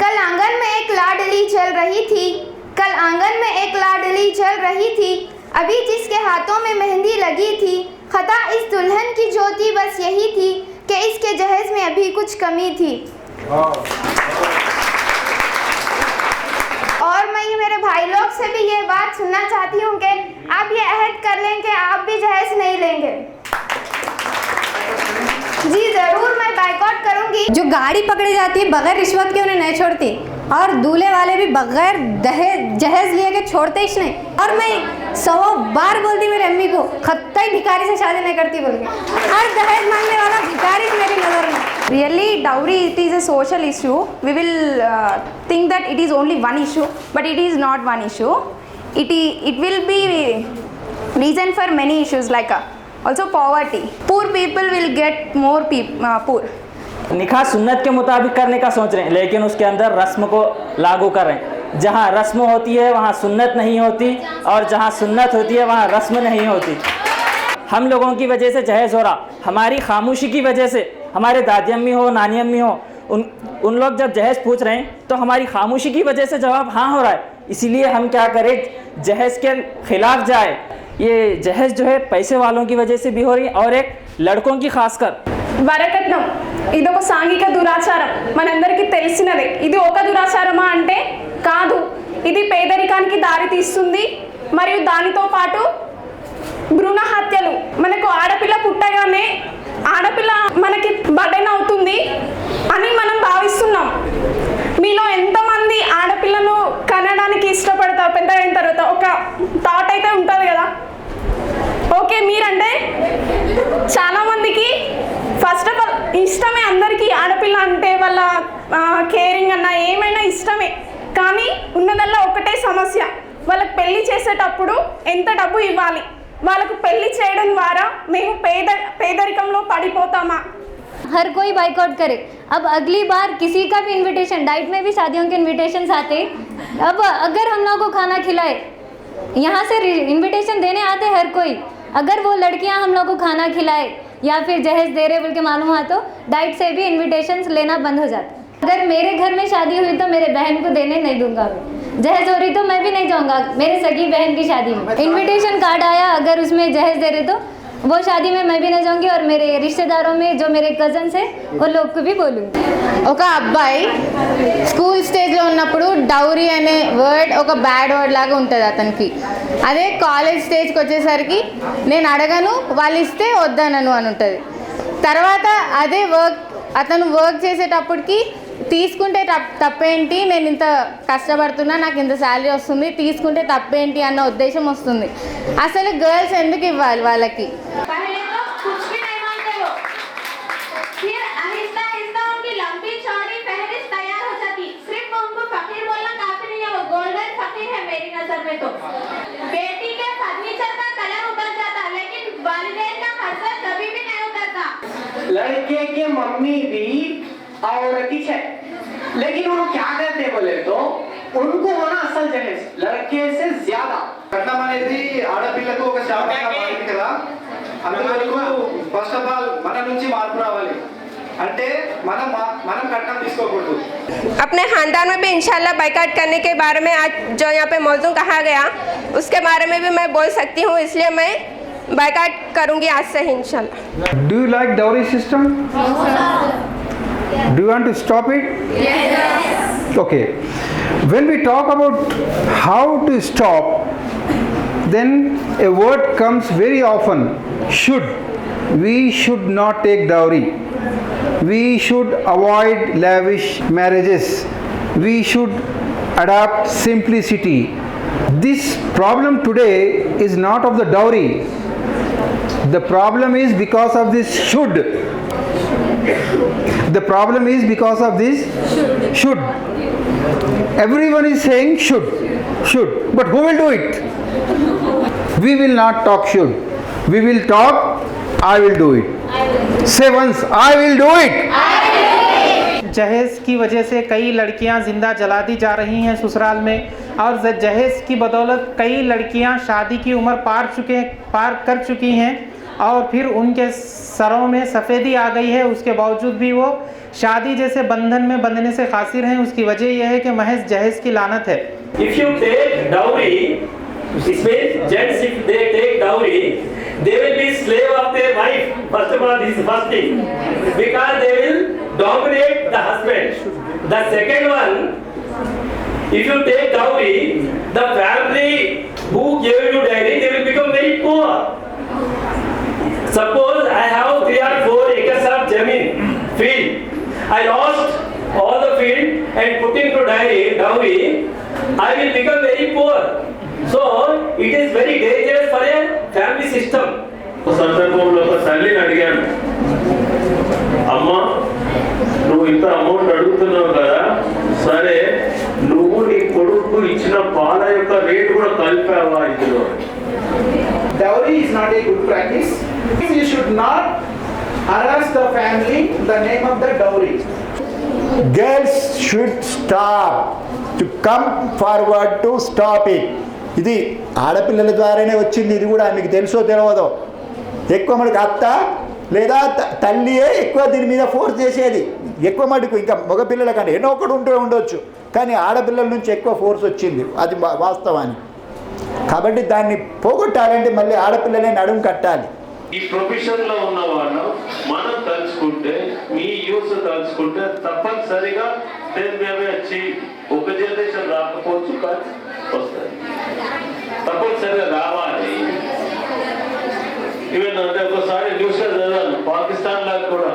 कल आंगन में एक लाडली चल रही थी, कल आंगन में एक लाडली चल रही थी, अभी जिसके हाथों में मेहंदी लगी थी। खता इस दुल्हन की जो थी बस यही थी कि इसके जहेज में अभी कुछ कमी थी। और मैं मेरे भाई लोग से भी ये बात सुनना चाहती हूँ कि आप ये अहद कर लें कि आप भी जहेज नहीं लेंगे। जी ज़रूर, मैं बाइकआउट करूँगी। जो गाड़ी पकड़ी जाती है बगैर रिश्वत के उन्हें नहीं छोड़ती, और दूल्हे वाले भी बगैर जहेज लिए के छोड़ते ही नहीं। और मैं 100 बार बोलती मेरी अम्मी को, खत्ता ही भिखारी से शादी नहीं करती बोल के। हर दहेज मांगने वाला भिखारी मेरी नज़र में। Really, dowry, it is a social issue. We will think that it is only one issue, but it is not one issue. It will be reason for many issues like also poverty. Poor people will get more poor. निकाह सुन्नत के मुताबिक करने का सोच रहे हैं, लेकिन उसके अंदर रस्म को लागू कर रहे हैं। जहाँ रस्म होती है वहाँ सुन्नत नहीं होती, और जहाँ सुन्नत होती है वहाँ रस्म नहीं होती। हम लोगों की वजह से जहेज़ हो रहा, हमारी खामोशी की वजह से। हमारे दादी अम्मी हो, नानी अम्मी हो, उन लोग जब जहेज़ पूछ रहे हैं तो हमारी खामोशी की वजह से जवाब हाँ हो रहा है। इसीलिए हम क्या करें, जहेज़ के ख़िलाफ़ जाए। ये जहेज़ जो है पैसे वालों की वजह से भी हो रही है, और एक लड़कों की खासकर। వరకట్నం ఇదొక సాంఘిక దురాచారం, మనందరికీ తెలిసినదే. ఇది ఒక దురాచారమా అంటే కాదు, ఇది పేదరికానికి దారి తీస్తుంది. మరియు దానితో పాటు భ్రూణ హత్యలు. మనకు ఆడపిల్ల పుట్టగానే ఆడపిల్ల మనకి బర్డెన్ అవుతుంది అని మనం భావిస్తున్నాం. మీలో ఎంతమంది ఆడపిల్లను కనడానికి ఇష్టపడతారు? పెద్ద అయిన తర్వాత ఒక థాట్ అయితే ఉంటుంది కదా. ఓకే, మీరంటే చాలామందికి ఫస్ట్ ఆఫ్ ఆల్ ఇష్టమే, అందరికీ ఆడపిల్ల అంటే వాళ్ళ కేరింగ్ అన్న ఏమైనా ఇష్టమే. కానీ ఉన్నదల్లా ఒకటే సమస్య, వాళ్ళకి పెళ్లి చేసేటప్పుడు ఎంత డబ్బు ఇవ్వాలి? వాళ్ళకు పెళ్లి చేయడం ద్వారా మేము పేదరికంలో పడిపోతామా? हर कोई बाइकआउट करे। अब अगली बार किसी का भी इनविटेशन, डाइट में भी शादियों के इनविटेशन आते, अब अगर हम लोग को खाना खिलाए, यहाँ से इनविटेशन देने आते हर कोई, अगर वो लड़कियाँ हम लोग को खाना खिलाए या फिर जहेज दे रहे बोल के मालूम हुआ तो डाइट से भी इनविटेशंस लेना बंद हो जाता। अगर मेरे घर में शादी हुई तो मेरे बहन को देने नहीं दूंगा। मैं जहेज हो रही तो मैं भी नहीं जाऊंगा मेरे सगी बहन की शादी में। इनविटेशन कार्ड आया, अगर उसमें जहेज दे रहे तो वो शादी में मैं भी नहीं जाऊंगी, और मेरे रिश्तेदारों में जो मेरे कजन्स हैं वो लोग को भी बोलूँगी। ఒక అబ్బాయి స్కూల్ స్టేజ్లో ఉన్నప్పుడు డౌరీ అనే వర్డ్ ఒక బ్యాడ్ వర్డ్ లాగా ఉంటుంది అతనికి. అదే కాలేజ్ స్టేజ్కి వచ్చేసరికి నేను అడగను, వాళ్ళు ఇస్తే వద్దనను అని ఉంటుంది. తర్వాత అదే అతను వర్క్ చేసేటప్పటికి తీసుకుంటే తప్పేంటి, నేను ఇంత కష్టపడుతున్నా, నాకు ఇంత శాలరీ వస్తుంది, తీసుకుంటే తప్పేంటి అన్న ఉద్దేశం వస్తుంది. అసలు గర్ల్స్ ఎందుకు ఇవ్వాలి వాళ్ళకి? लड़के के मम्मी भी औरतिश है, लेकिन वो क्या करते बोले तो उनको होना असल जहेज लड़के से ज्यादा కట్నం అనేది ఆడపిల్లకు ఒక శాపంగా మారింది కదా. అందువరకు ఫస్ట్ ఆఫ్ ఆల్ మన నుంచి మార్పు రావాలి. అంటే మనం కట్నం తీసుకోకూడదు. अपने खानदान में भी इंशाल्लाह बाइकाट करने के बारे में आज जो यहाँ पे मौजूद कहा गया उसके बारे में भी मैं बोल सकती हूँ, इसलिए मैं बाइकाट करूँगी आज से ही इंशाल्लाह। Do you like dowry system? Do you want to stop it? Yes. Okay. When we talk about how to stop, then a word comes very often, should. We should not take dowry. We should avoid lavish marriages. We should adopt simplicity. This problem today is not of the dowry. The problem is because of this should. The problem is because of this should. Everyone is saying should. But who will do it? We will not talk should. We will talk I will do it. Say once, I will do it. जहेज़ की वजह से कई लड़कियां ज़िंदा जला दी जा रही हैं ससुराल में, और जहेज़ की बदौलत कई लड़कियां शादी की उम्र पार कर चुकी हैं और फिर उनके सरों में सफ़ेदी आ गई है, उसके बावजूद भी वो शादी जैसे बंधन में बंधने से कासिर हैं। उसकी वजह यह है कि महज जहेज की लानत है। If you take dowry, it means gents if they take dowry, they will be slave of their wife. First of all, this is first thing, because they will dominate the husband. The second one, if you take dowry, the family who gave you dowry, they will become very poor. Suppose I have 3 or 4 acres of jameen, field. I lost all the field and put into dowry. I will become very poor. So it is very dangerous for a family system. సందర్భంలో ఒక తల్లిని అడిగాను, అమ్మా నువ్వు ఇంత amount అడుగుతున్నావు కదా, సరే నువ్వు నీ కొడుకు ఇచ్చిన పాల యొక్క రేటు కూడా కలిపావా ఇందులో? Dowry is not a good practice. You should not harass the family in the name of the dowry. Girls should stop to come forward to stop it. ఇది ఆడపిల్లల ద్వారానే వచ్చింది. ఇది కూడా మీకు తెలుసో తెలియదో, ఎక్కువ మటుకు అత్త లేదా తల్లియే ఎక్కువ దీని మీద ఫోర్స్ చేసేది. ఎక్కువ మటుకు ఇంకా మగపిల్లల కంటే ఎన్నో ఒకటి ఉండొచ్చు, కానీ ఆడపిల్లల నుంచి ఎక్కువ ఫోర్స్ వచ్చింది, అది వాస్తవాన్ని. కాబట్టి దాన్ని పోగొట్టాలంటే మళ్ళీ ఆడపిల్లలే నడుము కట్టాలి. ఈ ప్రొఫెషన్ లో ఉన్న వాళ్ళు మనం తలుచుకుంటే, మీ యూస్ తలుచుకుంటే తప్పనిసరిగా మేమే వచ్చి ఒక జనరేషన్ రాకపోవచ్చు, కానీ వస్తుంది, తప్పనిసరిగా రావాలి. ఈవెన్ అంటే ఒకసారి న్యూస్ లో చదివాను, పాకిస్తాన్ లో కూడా